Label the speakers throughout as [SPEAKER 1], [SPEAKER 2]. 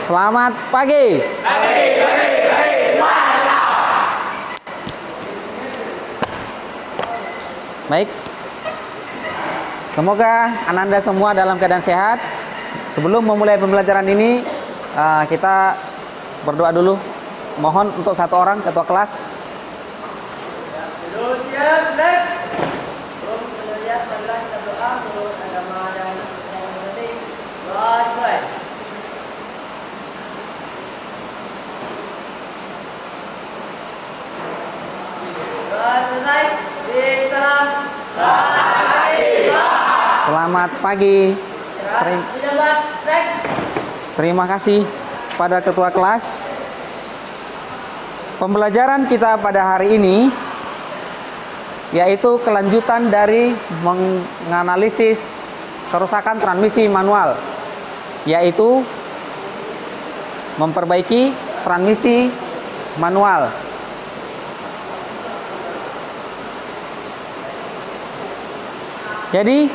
[SPEAKER 1] Selamat pagi. Baik. Semoga Ananda semua dalam keadaan sehat. Sebelum memulai pembelajaran ini, kita berdoa dulu. Mohon untuk satu orang ketua kelas. Selamat pagi. Terima kasih pada ketua kelas. Pembelajaran kita pada hari ini yaitu kelanjutan dari menganalisis kerusakan transmisi manual, yaitu memperbaiki transmisi manual. Jadi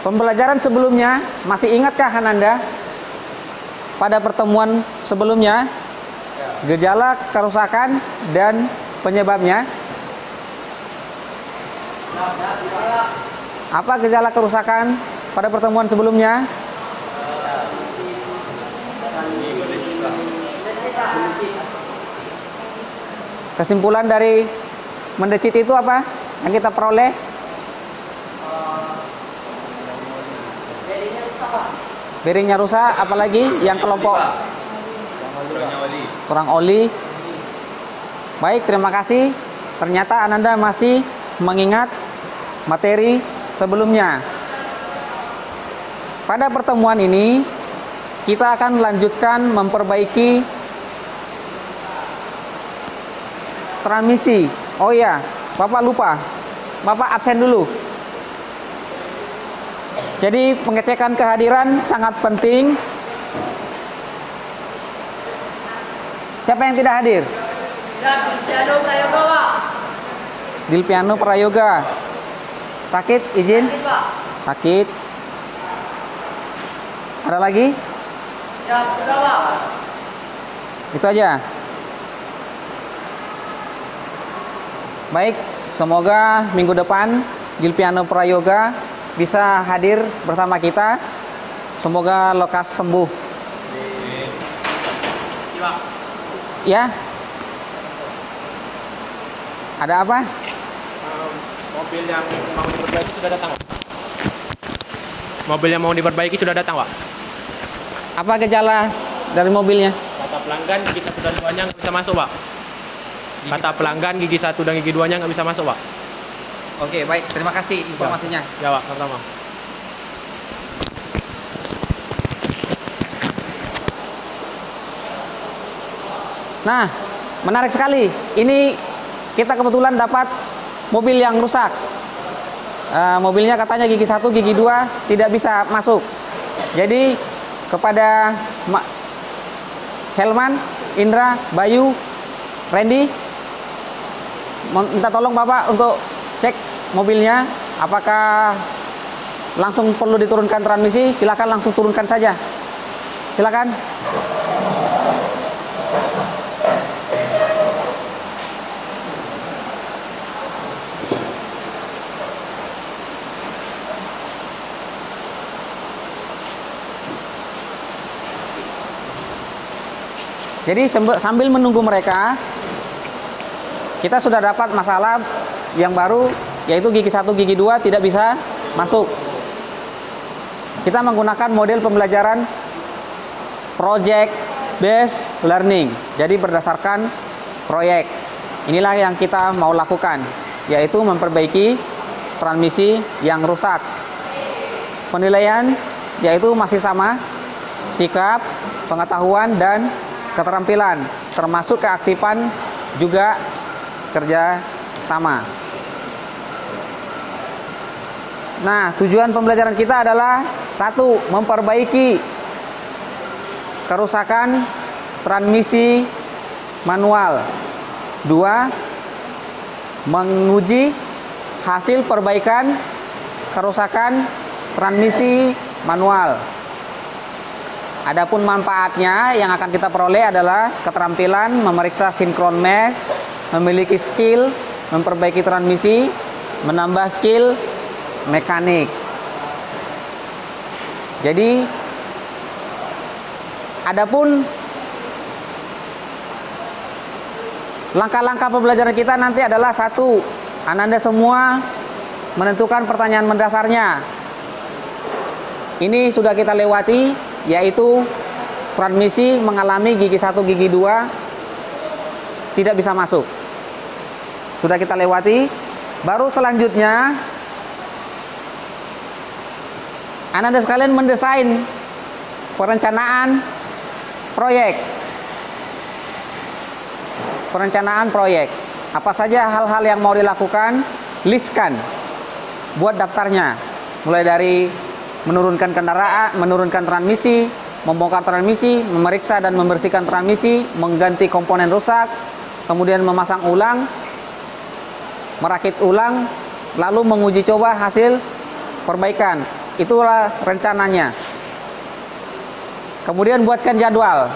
[SPEAKER 1] pembelajaran sebelumnya, masih ingatkah Ananda pada pertemuan sebelumnya gejala kerusakan dan penyebabnya? Apa gejala kerusakan pada pertemuan sebelumnya? Kesimpulan dari mendecit itu apa yang kita peroleh? Bearingnya rusak, apalagi yang kelompok kurang oli. Baik, terima kasih. Ternyata Ananda masih mengingat materi sebelumnya. Pada pertemuan ini kita akan melanjutkan memperbaiki transmisi. Oh ya, Bapak lupa, Bapak absen dulu. Jadi pengecekan kehadiran sangat penting. Siapa yang tidak hadir?
[SPEAKER 2] Dilpiano Prayoga, Pak.
[SPEAKER 1] Dilpiano Prayoga. Sakit, izin?
[SPEAKER 2] Sakit, Pak.
[SPEAKER 1] Sakit. Ada lagi?
[SPEAKER 2] Ya, sudah, Pak.
[SPEAKER 1] Itu aja. Baik, semoga minggu depan Dilpiano Prayoga bisa hadir bersama kita. Semoga lekas sembuh. Ya. Ada apa?
[SPEAKER 3] Mobil yang mau diperbaiki sudah datang, Pak. Mobil yang mau diperbaiki sudah datang, Pak.
[SPEAKER 1] Apa gejala dari mobilnya?
[SPEAKER 3] Kata pelanggan gigi 1 dan 2-nya nggak bisa masuk, Pak. Kata pelanggan gigi 1 dan gigi 2-nya nggak bisa masuk, Pak.
[SPEAKER 1] Oke, baik. Terima kasih informasinya.
[SPEAKER 3] Ya, Pak. Sama-sama.
[SPEAKER 1] Nah, menarik sekali. Ini kita kebetulan dapat mobil yang rusak. Mobilnya katanya gigi 1, gigi 2 tidak bisa masuk. Jadi kepada Helman, Indra, Bayu, Randy, minta tolong Bapak untuk cek mobilnya, apakah langsung perlu diturunkan transmisi. Silakan langsung turunkan saja. Silakan. Jadi sambil menunggu mereka, kita sudah dapat masalah yang baru, yaitu gigi 1, gigi 2 tidak bisa masuk. Kita menggunakan model pembelajaran project based learning. Jadi berdasarkan proyek. Inilah yang kita mau lakukan, yaitu memperbaiki transmisi yang rusak. Penilaian yaitu masih sama, sikap, pengetahuan, dan keterampilan, termasuk keaktifan juga kerja sama. Nah, tujuan pembelajaran kita adalah 1. Memperbaiki kerusakan transmisi manual. 2. Menguji hasil perbaikan kerusakan transmisi manual. Adapun manfaatnya yang akan kita peroleh adalah keterampilan memeriksa sinkron mesh, memiliki skill memperbaiki transmisi, menambah skill mekanik. Jadi adapun langkah-langkah pembelajaran kita nanti adalah satu, Ananda semua menentukan pertanyaan mendasarnya. Ini sudah kita lewati, yaitu transmisi mengalami gigi 1, gigi 2 tidak bisa masuk. Sudah kita lewati. Baru selanjutnya Ananda sekalian mendesain perencanaan proyek. Perencanaan proyek. Apa saja hal-hal yang mau dilakukan, listkan. Buat daftarnya. Mulai dari menurunkan kendaraan, menurunkan transmisi, membongkar transmisi, memeriksa dan membersihkan transmisi, mengganti komponen rusak, kemudian memasang ulang, merakit ulang, lalu menguji coba hasil perbaikan. Itulah rencananya. Kemudian buatkan jadwal.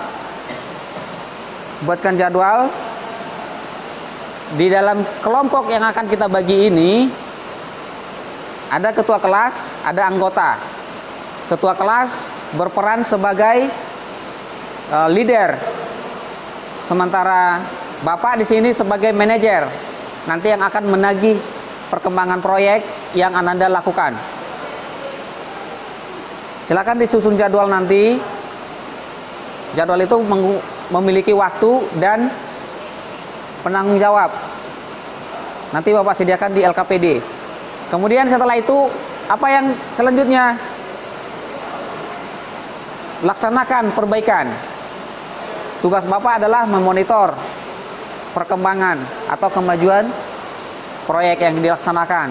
[SPEAKER 1] Buatkan jadwal. Di dalam kelompok yang akan kita bagi ini ada ketua kelas, ada anggota. Ketua kelas berperan sebagai leader. Sementara Bapak di sini sebagai manajer. Nanti yang akan menagih perkembangan proyek yang Ananda lakukan. Silakan disusun jadwal nanti. Jadwal itu memiliki waktu dan penanggung jawab. Nanti Bapak sediakan di LKPD. Kemudian setelah itu, apa yang selanjutnya? Laksanakan perbaikan. Tugas Bapak adalah memonitor perkembangan atau kemajuan proyek yang dilaksanakan.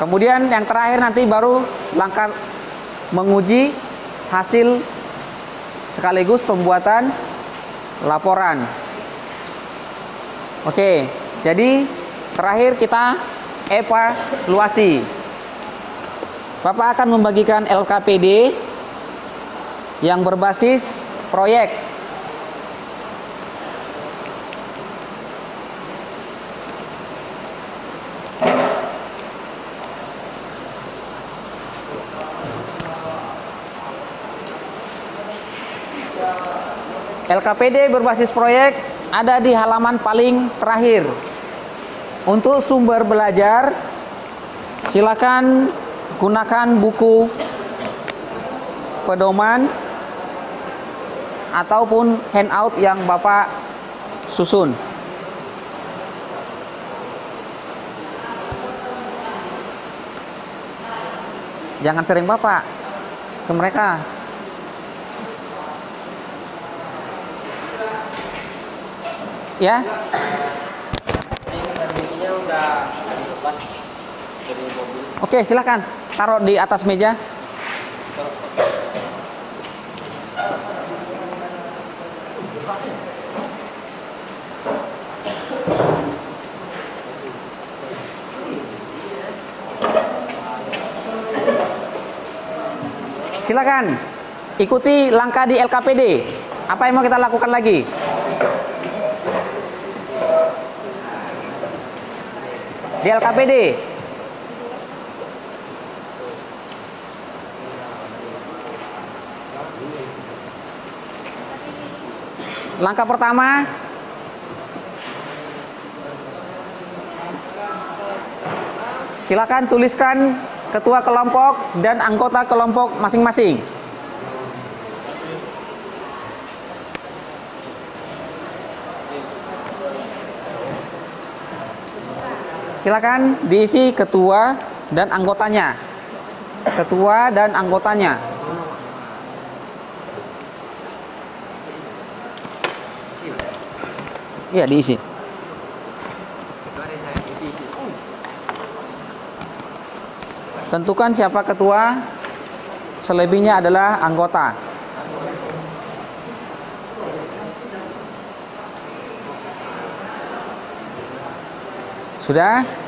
[SPEAKER 1] Kemudian yang terakhir nanti baru langkah menguji hasil sekaligus pembuatan laporan. Oke, jadi terakhir kita evaluasi. Bapak akan membagikan LKPD yang berbasis proyek. LKPD berbasis proyek ada di halaman paling terakhir. Untuk sumber belajar, silakan gunakan buku pedoman ataupun handout yang Bapak susun. Jangan sering Bapak ke mereka. Ya.
[SPEAKER 3] Transmisinya udah dilepas dari mobil.
[SPEAKER 1] Oke, silakan taruh di atas meja. Silakan ikuti langkah di LKPD. Apa yang mau kita lakukan lagi? Di LKPD. Langkah pertama, silakan tuliskan ketua kelompok dan anggota kelompok masing-masing. Silakan diisi ketua dan anggotanya. Ketua dan anggotanya. Iya, diisi. Tentukan siapa ketua, selebihnya adalah anggota. Sudah?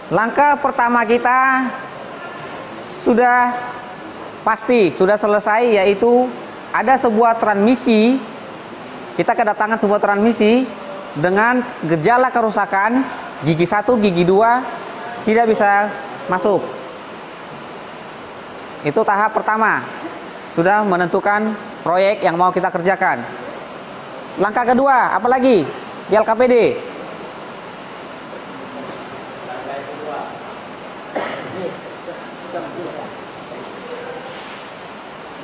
[SPEAKER 1] Langkah pertama kita sudah pasti, sudah selesai, yaitu ada sebuah transmisi. Kita kedatangan sebuah transmisi dengan gejala kerusakan gigi 1, gigi 2 tidak bisa masuk. Itu tahap pertama, sudah menentukan proyek yang mau kita kerjakan. Langkah kedua, apalagi di LKPD?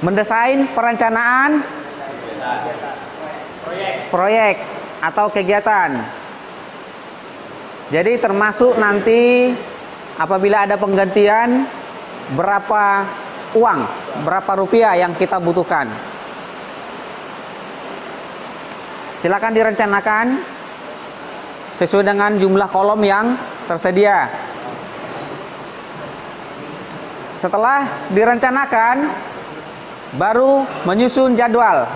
[SPEAKER 1] Mendesain perencanaan proyek atau kegiatan. Jadi termasuk nanti apabila ada penggantian, berapa uang, berapa rupiah yang kita butuhkan. Silakan direncanakan sesuai dengan jumlah kolom yang tersedia. Setelah direncanakan, baru menyusun jadwal.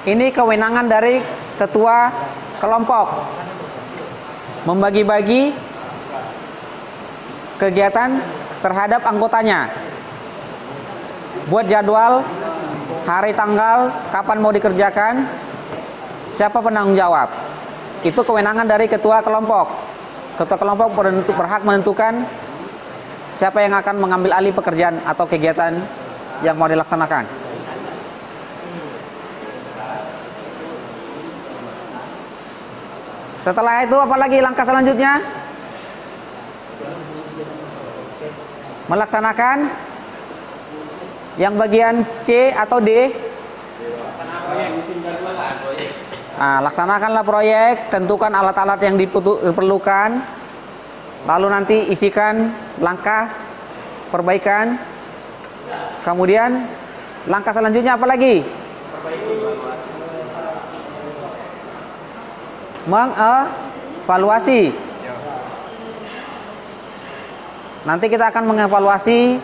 [SPEAKER 1] Ini kewenangan dari ketua kelompok, membagi-bagi kegiatan terhadap anggotanya. Buat jadwal, hari, tanggal, kapan mau dikerjakan, siapa penanggung jawab. Itu kewenangan dari ketua kelompok. Ketua kelompok berhak menentukan siapa yang akan mengambil alih pekerjaan atau kegiatan yang mau dilaksanakan. Setelah itu apalagi langkah selanjutnya? Melaksanakan yang bagian C atau D. Nah, laksanakanlah proyek, tentukan alat-alat yang diperlukan, lalu nanti isikan langkah perbaikan. Kemudian langkah selanjutnya apa lagi? Mengevaluasi. Nanti kita akan mengevaluasi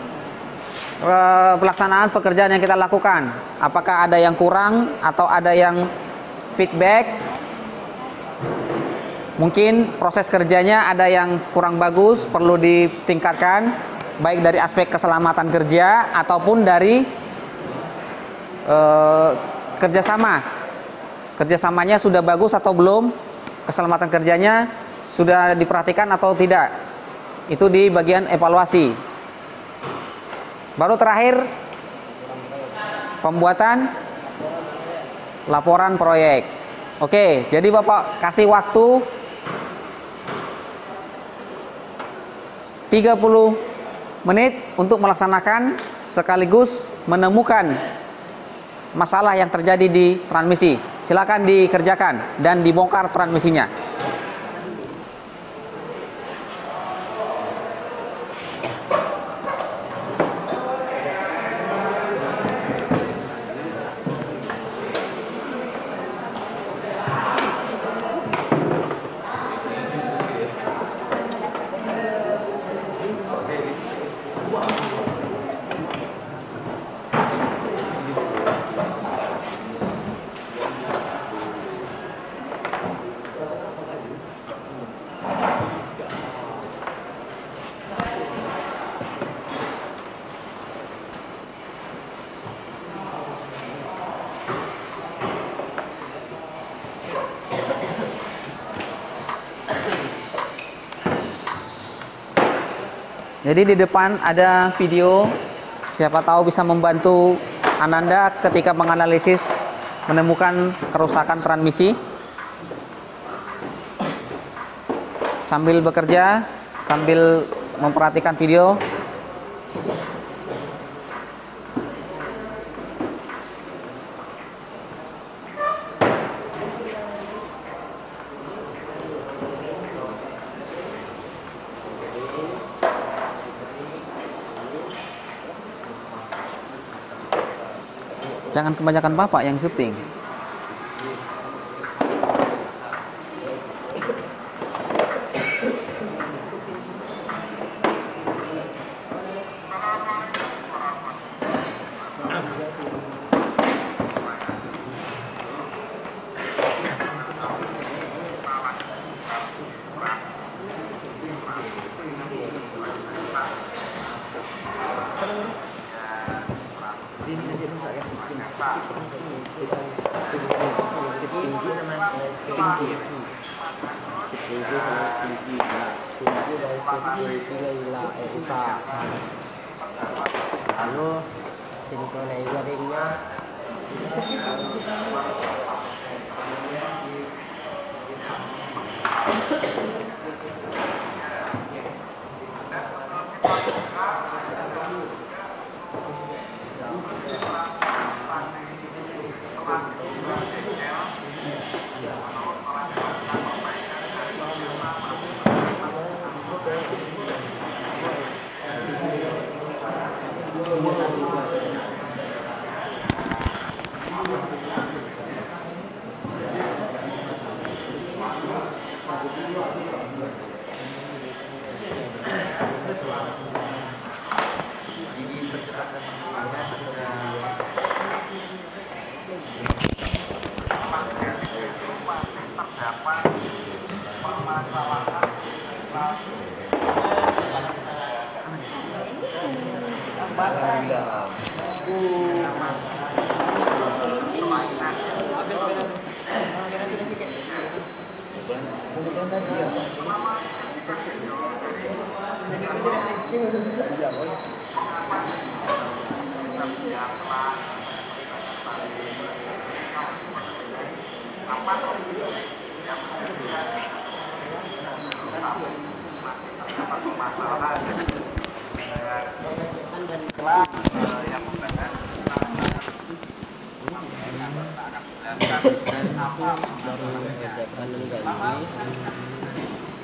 [SPEAKER 1] pelaksanaan pekerjaan yang kita lakukan. Apakah ada yang kurang atau ada yang feedback? Mungkin proses kerjanya ada yang kurang bagus, perlu ditingkatkan, baik dari aspek keselamatan kerja ataupun dari kerjasama. Kerjasamanya sudah bagus atau belum? Keselamatan kerjanya sudah diperhatikan atau tidak? Itu di bagian evaluasi. Baru terakhir, pembuatan laporan proyek. Oke, jadi Bapak kasih waktu 30 menit untuk melaksanakan sekaligus menemukan masalah yang terjadi di transmisi. Silakan dikerjakan dan dibongkar transmisinya. Jadi di depan ada video, siapa tahu bisa membantu Ananda ketika menganalisis menemukan kerusakan transmisi. Sambil bekerja, sambil memperhatikan video. Jangan kebanyakan Bapak yang syuting.
[SPEAKER 4] Ini nanti rusak ya sip tinggi sama sip tinggi. Sip tinggi sama stinky. Nah, stinky dari sip tinggi rusak. Lalu synchronizer ringnya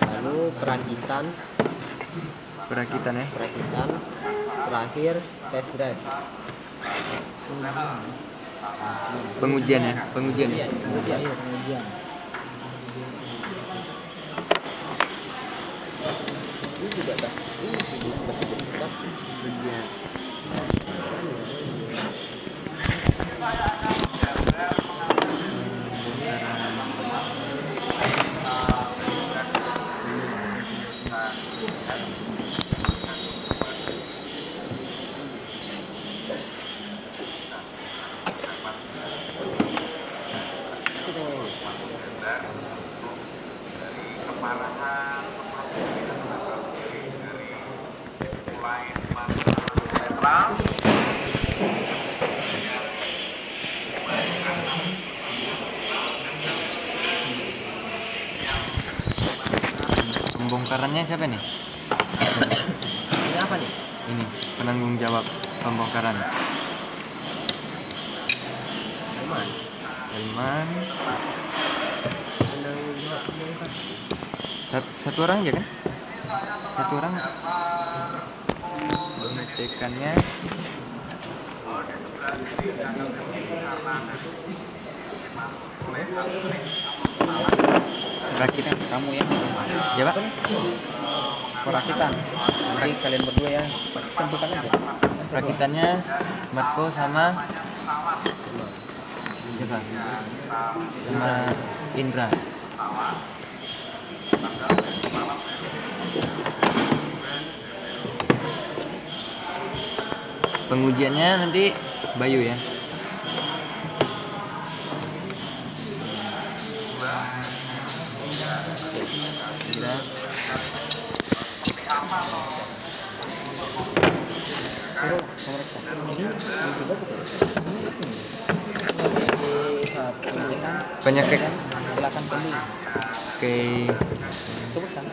[SPEAKER 4] lalu perakitan terakhir test drive
[SPEAKER 5] Pengujian.
[SPEAKER 4] ini juga tak ini
[SPEAKER 5] Pembongkarannya siapa nih?
[SPEAKER 4] ini apa nih?
[SPEAKER 5] Ini penanggung jawab pembongkaran. Elman. Satu orang aja kan? Satu orang. Pengecekannya.
[SPEAKER 1] Perakitan kamu ya.
[SPEAKER 5] Ya Pak.
[SPEAKER 1] Perakitan. Nanti kalian berdua ya. Tentukan aja.
[SPEAKER 5] Perakitannya Marco sama siapa? Sama Indra. Pengujiannya nanti Bayu ya. Indra.
[SPEAKER 1] Suruh memeriksa.
[SPEAKER 5] Penyakit.
[SPEAKER 1] Silakan pilih.
[SPEAKER 5] Oke.
[SPEAKER 1] Sebutkan.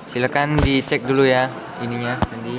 [SPEAKER 5] Silakan dicek dulu ya ininya nanti.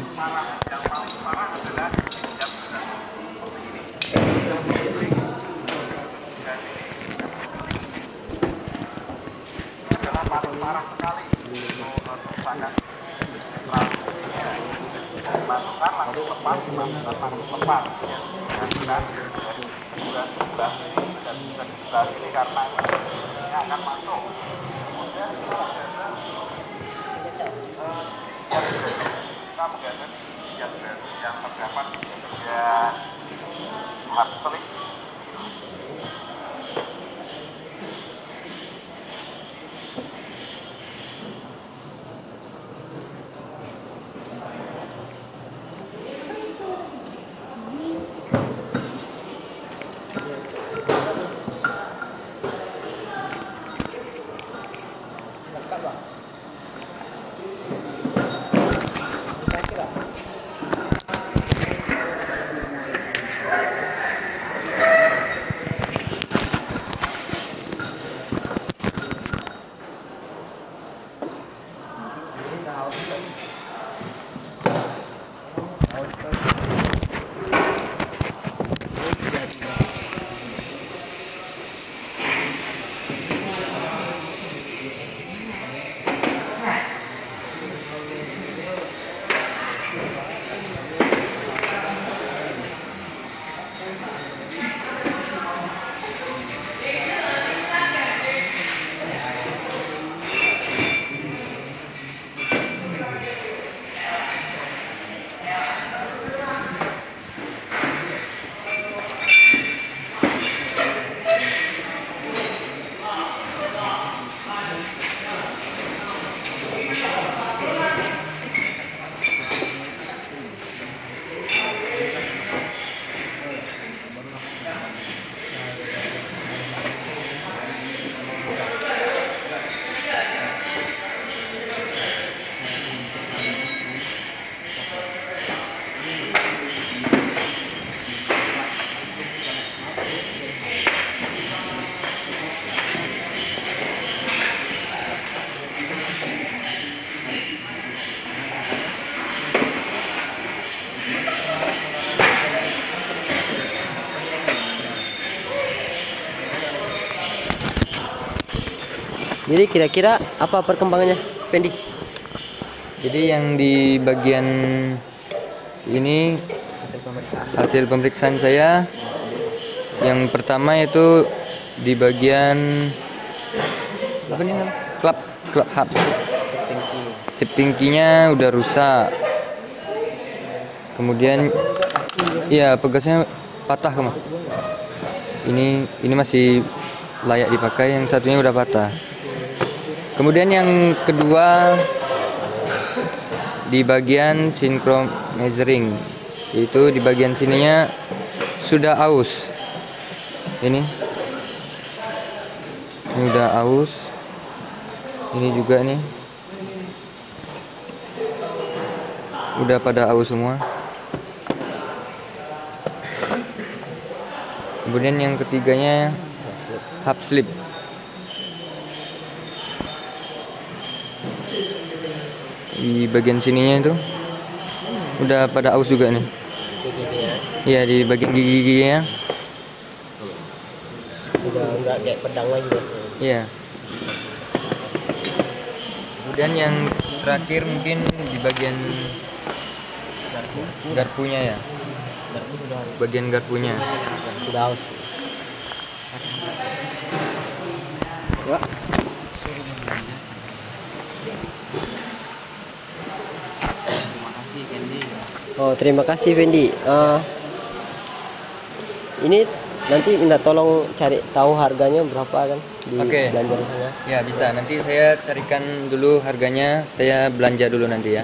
[SPEAKER 6] Jadi kira-kira apa perkembangannya, Pendi?
[SPEAKER 5] Jadi yang di bagian ini hasil pemeriksaan saya yang pertama itu di bagian apa nih namanya? Klub hub. Shifting key-nya udah rusak. Kemudian ya pegasnya patah kemah. Ini masih layak dipakai, yang satunya udah patah. Kemudian yang kedua di bagian synchronizing, yaitu di bagian sininya sudah aus. Ini udah aus. Ini juga nih udah pada aus semua. Kemudian yang ketiganya hub slip. Di bagian sininya itu udah pada aus juga nih. Iya, di bagian gigi-giginya
[SPEAKER 6] Sudah nggak kayak pedang lagi Mas.
[SPEAKER 5] iya. Kemudian yang terakhir mungkin di bagian garpunya ya. Bagian garpunya.
[SPEAKER 6] Sudah haus. Oh, terima kasih Fendi. Ini nanti minta tolong cari tahu harganya berapa kan di
[SPEAKER 5] Oke.
[SPEAKER 6] belanja di sana.
[SPEAKER 5] Ya bisa, nanti saya carikan dulu harganya, saya belanja dulu nanti ya.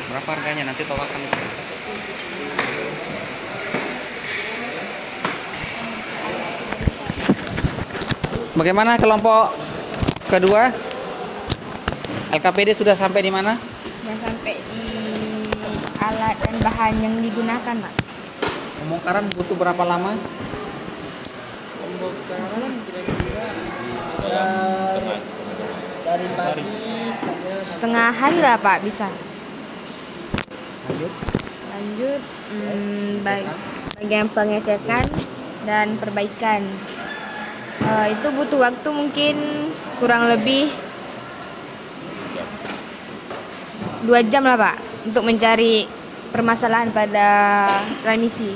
[SPEAKER 1] Berapa harganya nanti tolakkan. Bagaimana kelompok kedua? LKPD sudah sampai di mana?
[SPEAKER 7] Dan sampai di alat dan bahan yang digunakan, Pak.
[SPEAKER 1] Pembongkaran butuh berapa lama?
[SPEAKER 6] Dari pagi
[SPEAKER 7] Setengah hari lah, Pak, bisa.
[SPEAKER 1] Lanjut.
[SPEAKER 7] Lanjut bagian pengecekan dan perbaikan. Itu butuh waktu mungkin kurang lebih 2 jam lah, Pak, untuk mencari permasalahan pada transmisi.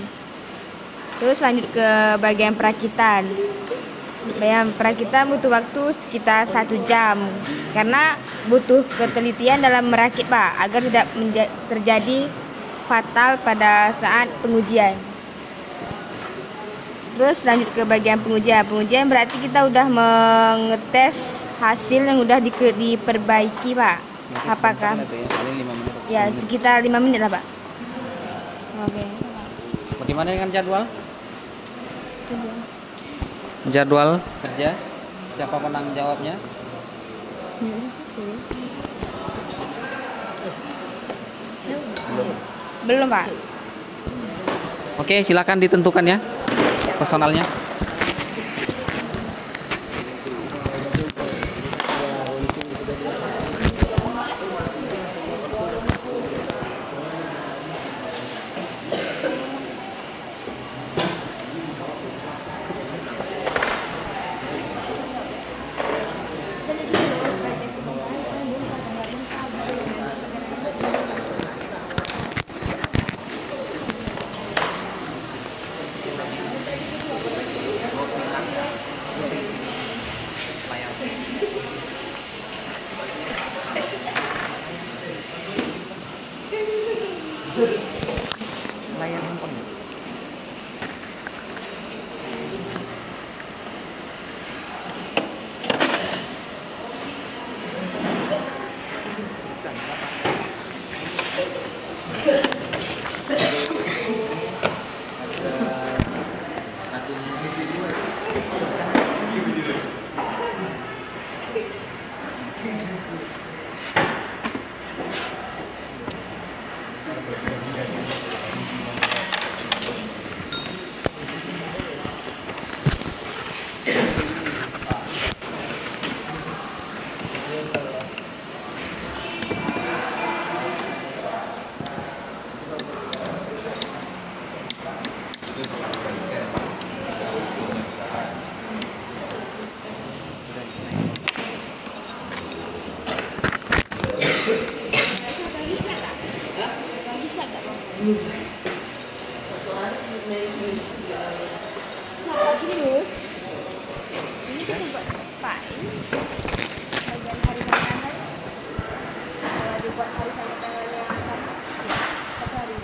[SPEAKER 7] Terus lanjut ke bagian perakitan. Bagian perakitan butuh waktu sekitar 1 jam karena butuh ketelitian dalam merakit, Pak, agar tidak terjadi fatal pada saat pengujian. Terus lanjut ke bagian pengujian. Pengujian berarti kita udah mengetes hasil yang udah diperbaiki, Pak. Apakah?
[SPEAKER 1] Paling 5 menit.
[SPEAKER 7] Ya, sekitar 5 menit lah, Pak. Oke.
[SPEAKER 1] Bagaimana dengan jadwal? Jadwal kerja? Siapa penanggung jawabnya?
[SPEAKER 7] Belum, Pak.
[SPEAKER 1] Oke, silakan ditentukan ya personalnya. Layar handphone.
[SPEAKER 7] Ini kan tempat Pak. Bagian hari makanan. Kalau dibuat hari sama tanggalnya sama. Satu hari.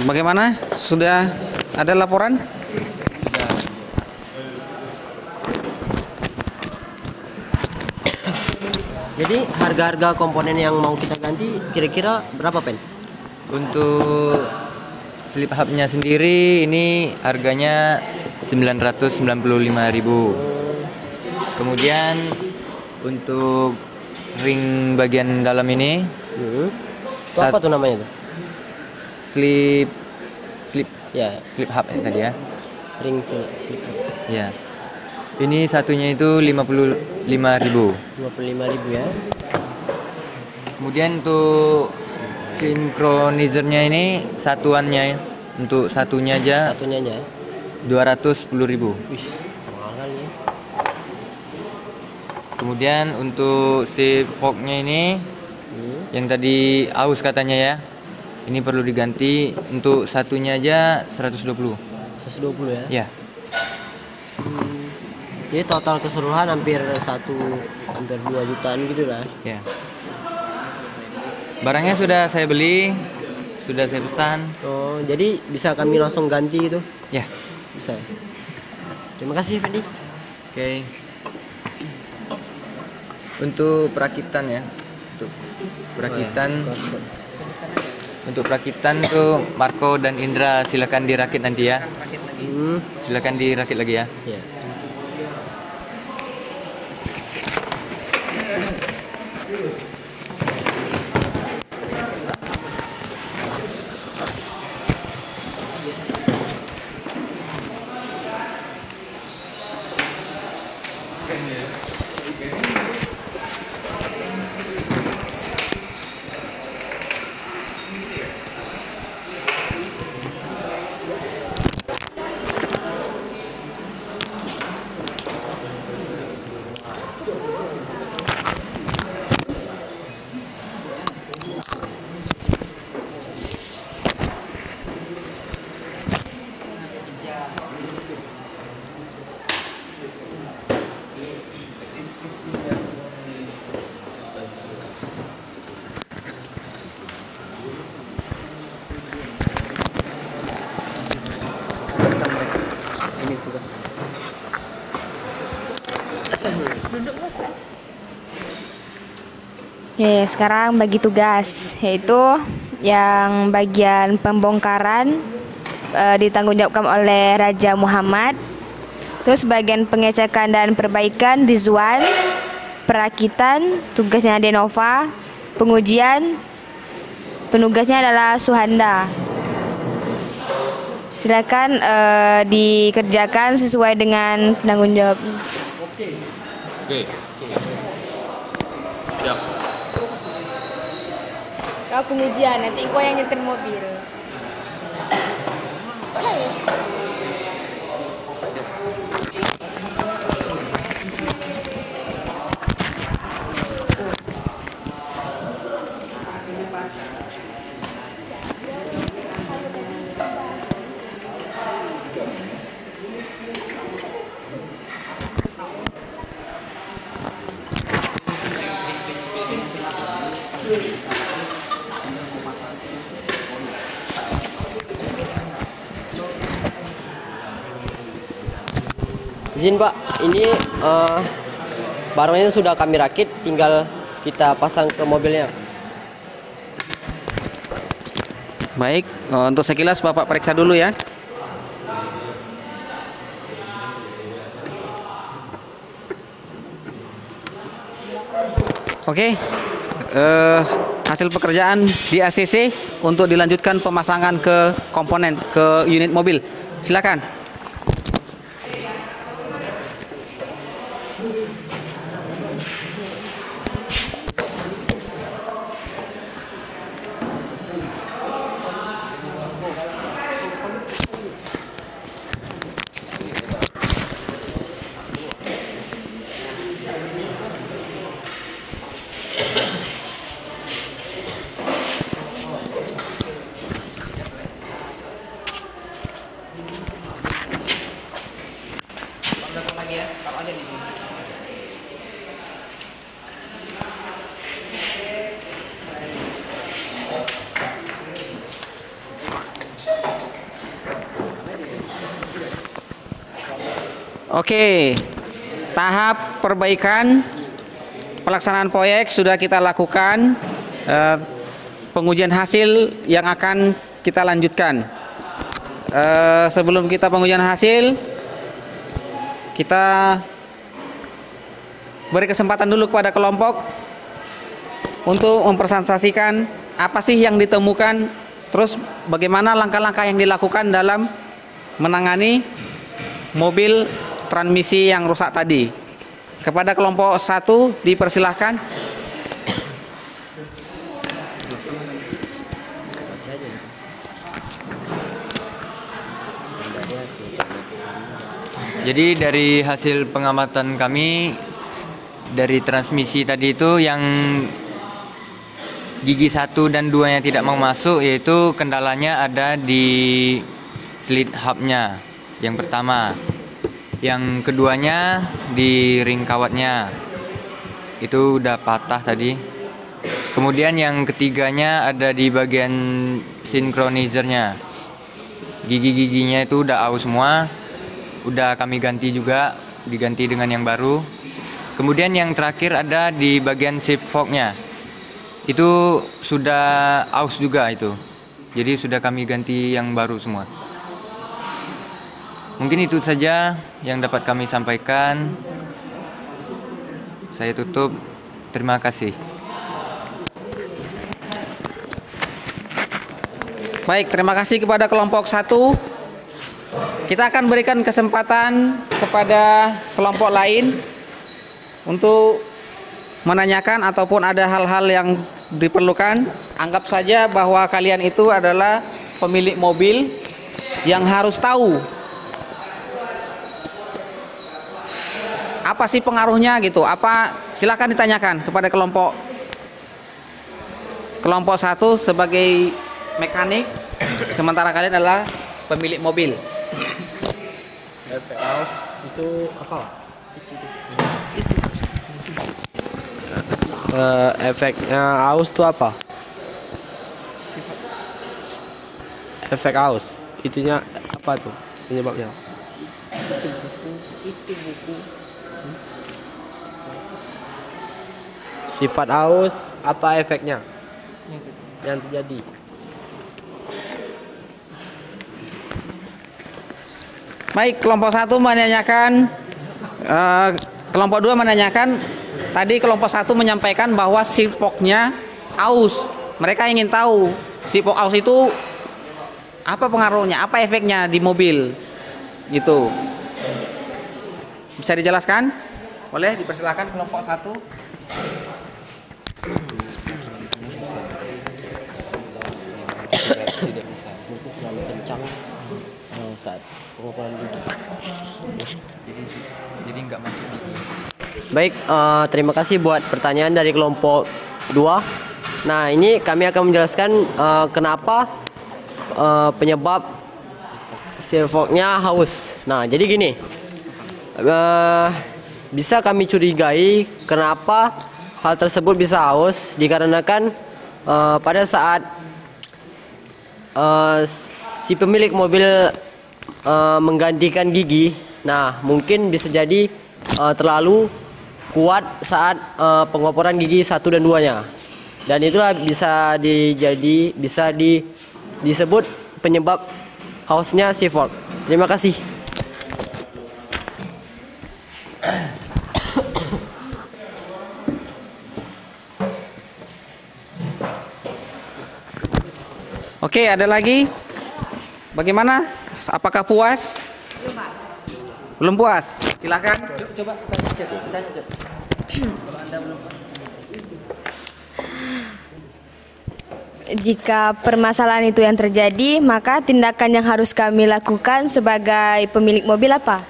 [SPEAKER 1] Bagaimana? Sudah ada laporan?
[SPEAKER 6] Jadi harga-harga komponen yang mau kita ganti kira-kira berapa, Pen?
[SPEAKER 5] Untuk slip hubnya sendiri ini harganya 995.000. Kemudian untuk ring bagian dalam ini
[SPEAKER 6] Itu apa tuh namanya tuh?
[SPEAKER 5] slip
[SPEAKER 6] Ya,
[SPEAKER 5] slip hub ya tadi ya.
[SPEAKER 6] ring slip.
[SPEAKER 5] Ya. Ini satunya itu 55.000.
[SPEAKER 6] 55.000 ya.
[SPEAKER 5] Kemudian untuk synchronizer-nya ini satuannya untuk satunya aja
[SPEAKER 6] Satunya aja.
[SPEAKER 5] 210.000.
[SPEAKER 6] Wih, mahal ya.
[SPEAKER 5] Kemudian untuk si forknya ini yang tadi aus katanya ya. Ini perlu diganti untuk satunya aja 120.
[SPEAKER 6] 120 ya.
[SPEAKER 5] Ya.
[SPEAKER 6] Jadi total keseluruhan hampir 2 jutaan gitu lah.
[SPEAKER 5] Ya. Barangnya sudah saya beli, sudah saya pesan.
[SPEAKER 6] Oh, jadi bisa kami langsung ganti itu?
[SPEAKER 5] Ya.
[SPEAKER 6] Bisa. Terima kasih, Fendi.
[SPEAKER 5] Oke. Untuk perakitan ya. Untuk perakitan tuh Marco dan Indra silakan dirakit nanti ya. Silakan dirakit lagi ya.
[SPEAKER 6] Ya.
[SPEAKER 4] Ini tugas.
[SPEAKER 7] Ya, sekarang bagi tugas, yaitu yang bagian pembongkaran ditanggung jawabkan oleh Raja Muhammad. Terus bagian pengecekan dan perbaikan Rizwan, perakitan tugasnya Denova, pengujian penugasnya adalah Suhanda. Silakan dikerjakan sesuai dengan penanggung jawab.
[SPEAKER 3] Oke. Siap.
[SPEAKER 7] Kau pengujian, nanti kau yang nyetir mobil.
[SPEAKER 6] Izin Pak, ini barangnya sudah kami rakit, tinggal kita pasang ke mobilnya.
[SPEAKER 1] Baik, untuk sekilas Bapak periksa dulu ya. Oke, hasil pekerjaan di ACC untuk dilanjutkan pemasangan ke komponen, ke unit mobil. Silakan. Oke, tahap perbaikan pelaksanaan proyek sudah kita lakukan. Pengujian hasil yang akan kita lanjutkan. Sebelum kita pengujian hasil, kita beri kesempatan dulu kepada kelompok untuk mempresentasikan apa sih yang ditemukan, terus bagaimana langkah-langkah yang dilakukan dalam menangani mobil transmisi yang rusak tadi. Kepada kelompok 1 dipersilahkan.
[SPEAKER 5] Jadi dari hasil pengamatan kami dari transmisi tadi itu yang gigi 1 dan 2 yang tidak mau masuk, yaitu kendalanya ada di slit hubnya yang pertama. Yang keduanya di ring kawatnya, itu udah patah tadi. Kemudian yang ketiganya ada di bagian synchronizer-nya. Gigi-giginya itu udah aus semua, udah kami ganti juga, diganti dengan yang baru. Kemudian yang terakhir ada di bagian shift fork-nya, itu sudah aus juga itu. Jadi sudah kami ganti yang baru semua. Mungkin itu saja yang dapat kami sampaikan. Saya tutup. Terima kasih.
[SPEAKER 1] Baik, terima kasih kepada kelompok 1. Kita akan berikan kesempatan kepada kelompok lain untuk menanyakan ataupun ada hal-hal yang diperlukan. Anggap saja bahwa kalian itu adalah pemilik mobil yang harus tahu apa sih pengaruhnya gitu. Apa, silakan ditanyakan kepada kelompok 1 sebagai mekanik, sementara kalian adalah pemilik mobil.
[SPEAKER 4] Efek aus itu apa? Efeknya aus itu apa? Efek aus itunya apa tuh penyebabnya? Itu buku.
[SPEAKER 6] Sifat haus, apa efeknya yang terjadi?
[SPEAKER 1] Baik, kelompok 1 menanyakan, kelompok 2 menanyakan. Tadi kelompok 1 menyampaikan bahwa sipoknya aus. Mereka ingin tahu sipok aus itu apa pengaruhnya, apa efeknya di mobil, gitu. Bisa dijelaskan? Boleh dipersilakan kelompok 1.
[SPEAKER 6] Tidak bisa, buku terlalu kencang saat pengukuran gigi.
[SPEAKER 5] Jadi nggak masuk gigi.
[SPEAKER 6] Baik, terima kasih buat pertanyaan dari kelompok 2. Nah, ini kami akan menjelaskan kenapa penyebab sirfoknya haus. Nah, jadi gini, bisa kami curigai kenapa hal tersebut bisa haus dikarenakan pada saat si pemilik mobil menggantikan gigi, nah mungkin bisa jadi terlalu kuat saat pengoporan gigi 1 dan 2-nya, dan itulah bisa disebut penyebab hausnya si fork. Terima kasih.
[SPEAKER 1] Oke, ada lagi? Bagaimana? Apakah puas? Belum puas? Silakan.
[SPEAKER 4] Coba tanya. Kalau Anda belum
[SPEAKER 7] Jika permasalahan itu yang terjadi, maka tindakan yang harus kami lakukan sebagai pemilik mobil apa?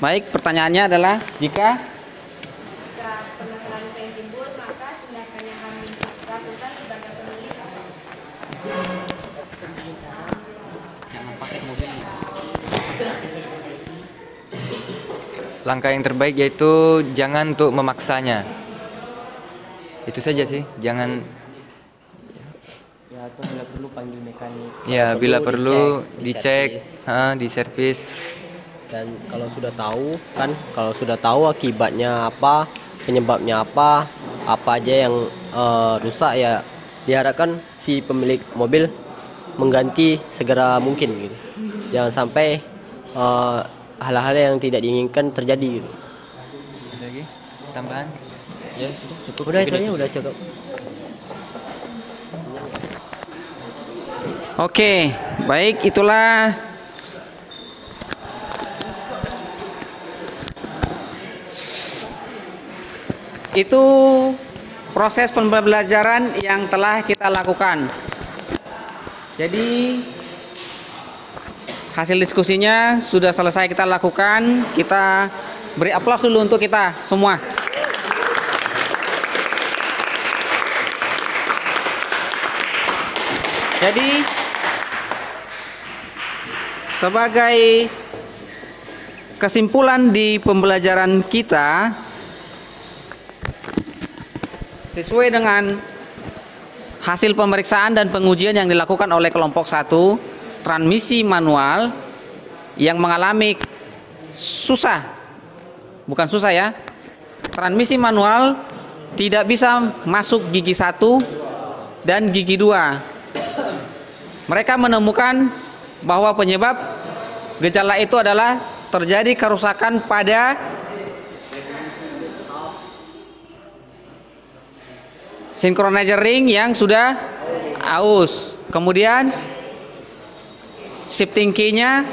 [SPEAKER 1] Baik, pertanyaannya adalah jika
[SPEAKER 7] permasalahan itu yang timbul, maka tindakan yang kami lakukan sebagai pemilik apa?
[SPEAKER 5] Langkah yang terbaik yaitu jangan untuk memaksanya. Itu saja sih, jangan.
[SPEAKER 6] Ya, atau bila perlu panggil mekanik.
[SPEAKER 5] Ya, bila perlu dicek,
[SPEAKER 6] diservis.
[SPEAKER 5] diservis.
[SPEAKER 6] Dan kalau sudah tahu akibatnya apa, penyebabnya apa aja yang rusak, ya diharapkan si pemilik mobil mengganti segera mungkin gitu. Jangan sampai hal-hal yang tidak diinginkan terjadi gitu.
[SPEAKER 5] Ada lagi tambahan?
[SPEAKER 6] Ya, cukup. Udah itu aja, udah cukup.
[SPEAKER 1] Oke, baik, itulah itu proses pembelajaran yang telah kita lakukan. Jadi hasil diskusinya sudah selesai kita lakukan. Kita beri aplaus dulu untuk kita semua. Jadi sebagai kesimpulan di pembelajaran kita, sesuai dengan hasil pemeriksaan dan pengujian yang dilakukan oleh kelompok 1, transmisi manual yang mengalami transmisi manual tidak bisa masuk gigi 1 dan gigi 2. Mereka menemukan bahwa penyebab gejala itu adalah terjadi kerusakan pada synchronizer ring yang sudah aus. Kemudian shifting key-nya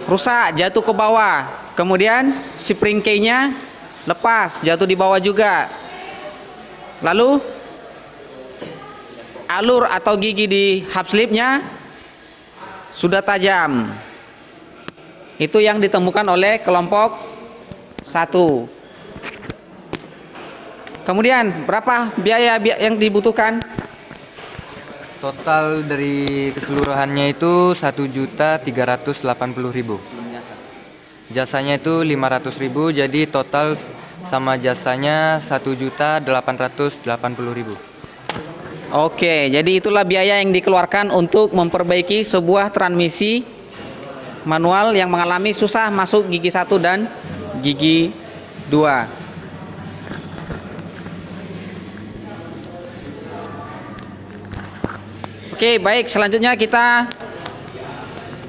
[SPEAKER 1] rusak, jatuh ke bawah. Kemudian spring key-nya lepas, jatuh di bawah juga. Lalu alur atau gigi di hub slip-nya sudah tajam. Itu yang ditemukan oleh kelompok 1. Kemudian berapa biaya yang dibutuhkan?
[SPEAKER 5] Total dari keseluruhannya itu 1.380.000. Jasanya itu 500.000, jadi total sama jasanya 1.880.000.
[SPEAKER 1] Oke, jadi itulah biaya yang dikeluarkan untuk memperbaiki sebuah transmisi manual yang mengalami susah masuk gigi 1 dan gigi 2. Oke, baik, selanjutnya kita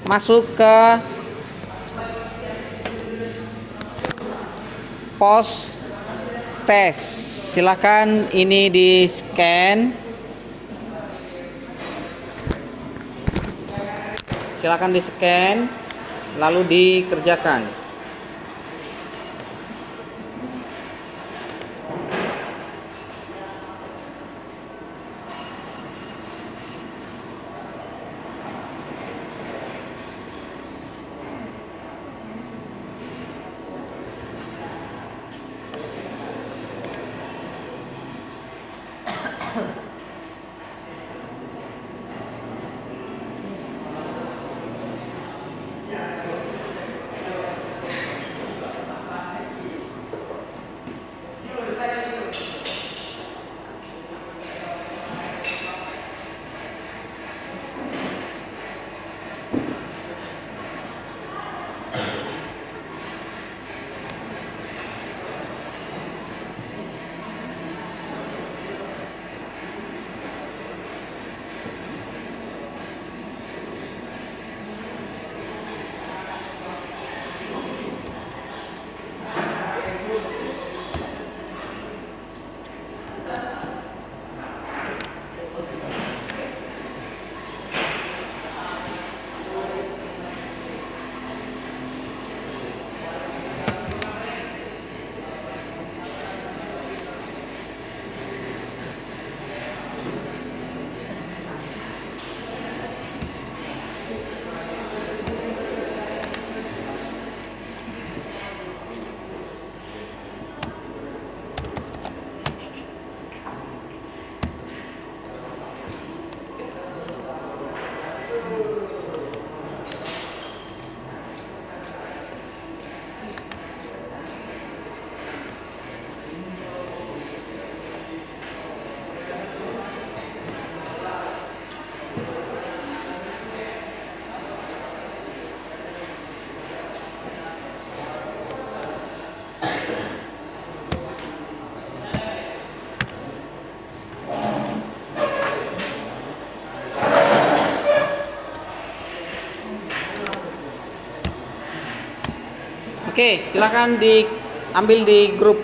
[SPEAKER 1] masuk ke pos tes. Silakan ini di scan. Silakan di scan lalu dikerjakan. Oke, silakan diambil di grup.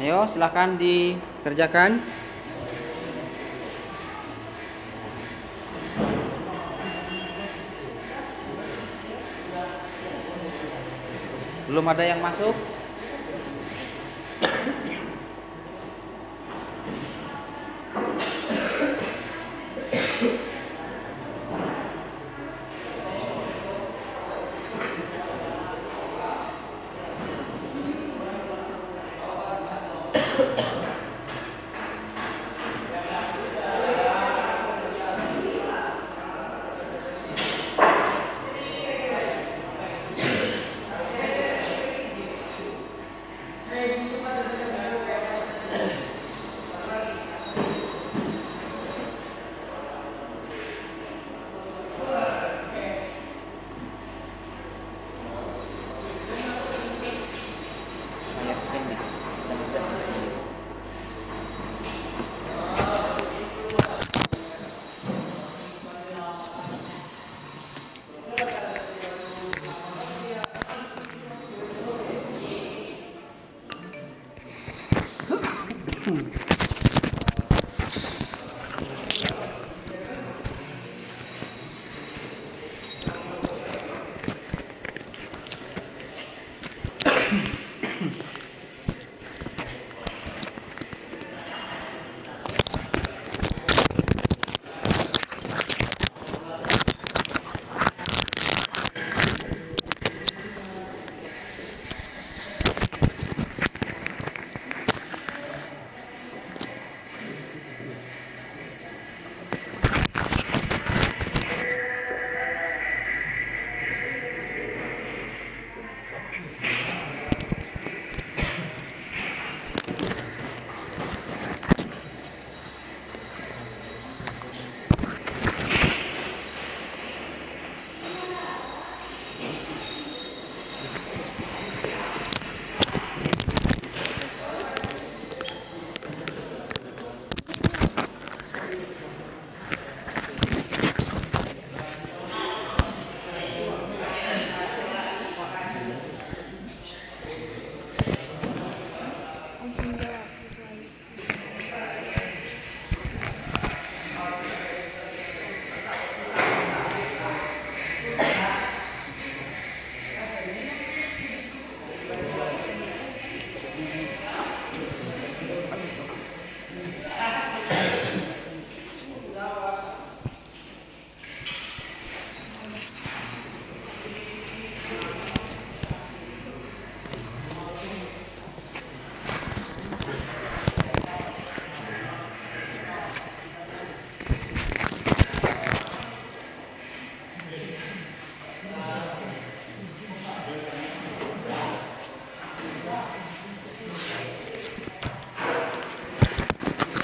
[SPEAKER 1] Ayo, silakan dikerjakan. Belum ada yang masuk?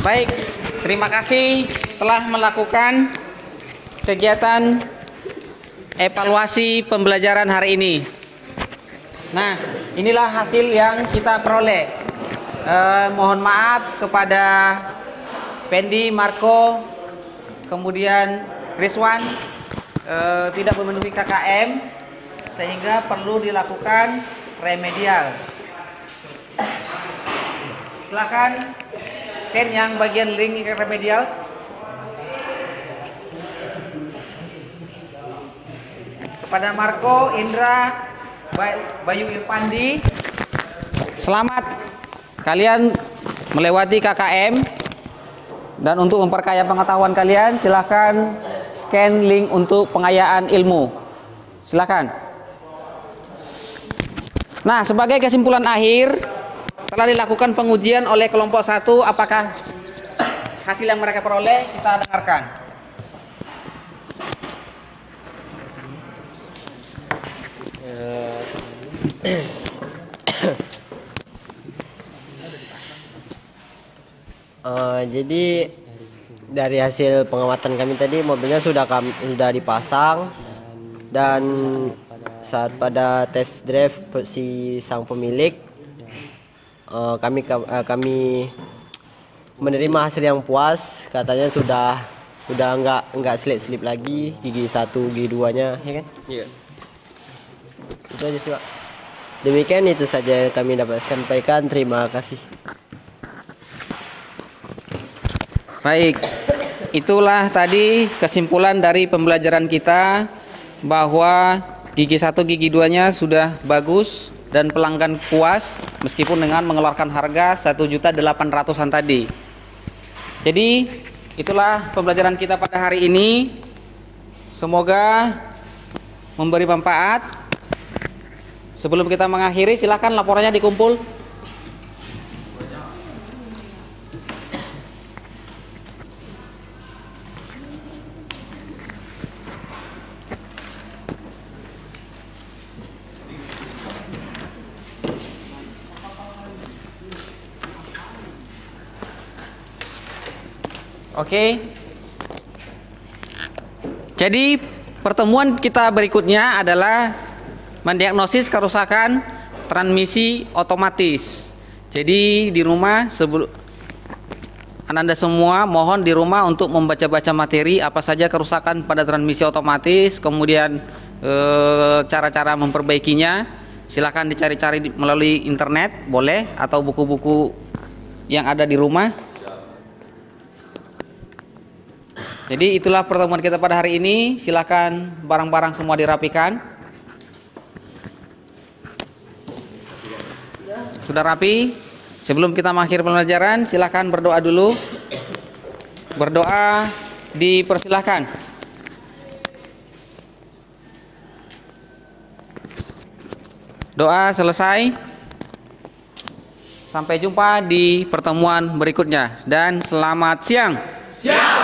[SPEAKER 1] Baik, terima kasih telah melakukan kegiatan evaluasi pembelajaran hari ini. Nah, inilah hasil yang kita peroleh. Mohon maaf kepada Pendi, Marco, kemudian Rizwan tidak memenuhi KKM sehingga perlu dilakukan remedial. Silakan scan yang bagian link remedial. Kepada Marco, Indra, Bayu Irpandi, selamat kalian melewati KKM. Dan untuk memperkaya pengetahuan kalian, silakan scan link untuk pengayaan ilmu. Silakan. Nah, sebagai kesimpulan akhir, telah dilakukan pengujian oleh kelompok 1. Apakah hasil yang mereka peroleh? Kita dengarkan.
[SPEAKER 6] Jadi dari hasil pengamatan kami tadi, mobilnya sudah dipasang, dan saat pada test drive si sang pemilik, kami menerima hasil yang puas. Katanya sudah nggak selip-selip lagi gigi 1, gigi 2-nya, ya kan?
[SPEAKER 3] Iya.
[SPEAKER 6] Itu aja sih, Pak. Demikian itu saja yang kami dapat sampaikan. Terima kasih.
[SPEAKER 1] Baik, itulah tadi kesimpulan dari pembelajaran kita, bahwa gigi 1, gigi 2-nya sudah bagus dan pelanggan puas meskipun dengan mengeluarkan harga 1.800.000-an tadi. Jadi itulah pembelajaran kita pada hari ini. Semoga memberi manfaat. Sebelum kita mengakhiri, silakan laporannya dikumpul. Oke. Jadi pertemuan kita berikutnya adalah mendiagnosis kerusakan transmisi otomatis. Jadi di rumah, Anda semua mohon di rumah untuk membaca-baca materi apa saja kerusakan pada transmisi otomatis, kemudian cara-cara memperbaikinya. Silakan dicari-cari melalui internet, boleh, atau buku-buku yang ada di rumah. Jadi itulah pertemuan kita pada hari ini. Silakan barang-barang semua dirapikan. Sudah rapi? Sebelum kita mengakhiri pembelajaran, silakan berdoa dulu. Berdoa dipersilahkan. Doa selesai. Sampai jumpa di pertemuan berikutnya dan selamat siang.
[SPEAKER 2] Siap.